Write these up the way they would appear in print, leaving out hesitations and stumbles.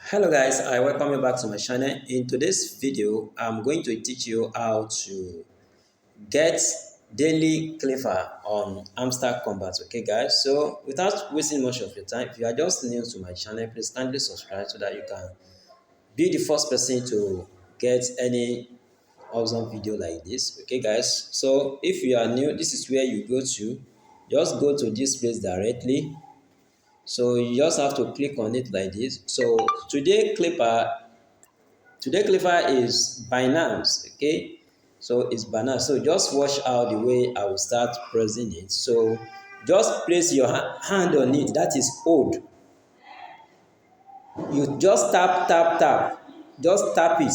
Hello guys, I welcome you back to my channel. In today's video, I'm going to teach you how to get daily clipher on hamster combat. Okay guys, so without wasting much of your time, if you are just new to my channel, please kindly subscribe so that you can be the first person to get any awesome video like this. Okay guys, so if you are new, this is where you go to. Just go to this place directly. So you just have to click on it like this. So today clipper is Binance. Okay, so it's Binance. So just watch out the way I will start pressing it. So just place your hand on it, that is hold. You just tap, just tap it.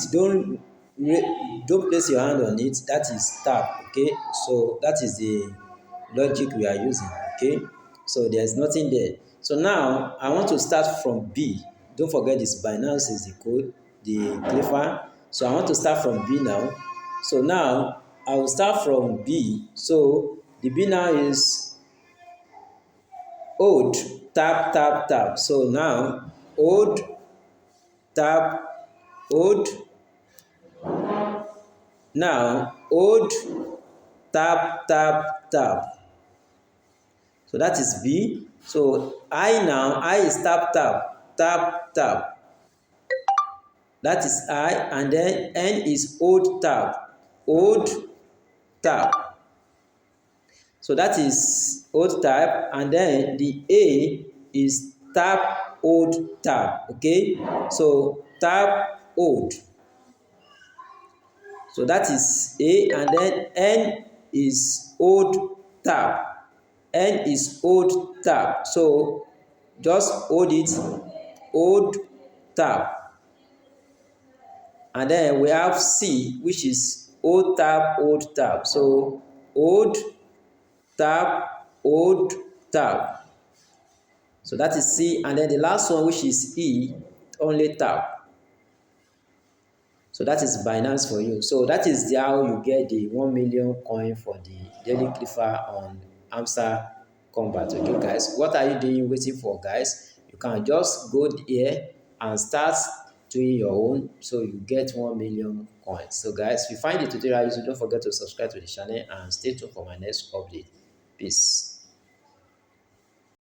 Don't place your hand on it, that is tap. Okay, so that is the logic we are using. Okay, so there's nothing there. So now I want to start from B. Don't forget this Binance is the code, the clipper. So I want to start from B now. So now I will start from B. So the B now is hold, tap. So now hold, tap, hold. Now hold, tap. So that is B. So I is tap. That is I, and then N is hold, tap. So that is hold, tap, and then the A is tap, hold, tap. Okay, so tap, hold. So that is A, and then N is hold, tap. N is hold, tap. So just hold it, hold, tap. And then we have C, which is hold, tap. So hold, tap. So that is C. And then the last one, which is E, only tap. So that is Binance for you. So that is how you get the 1 million coin for the daily clipper on hamster combat. Okay guys, what are you doing waiting for guys? You can just go here and start doing your own, so you get 1 million coins. So guys, if you find the tutorial useful, don't forget to subscribe to the channel and stay tuned for my next update. Peace.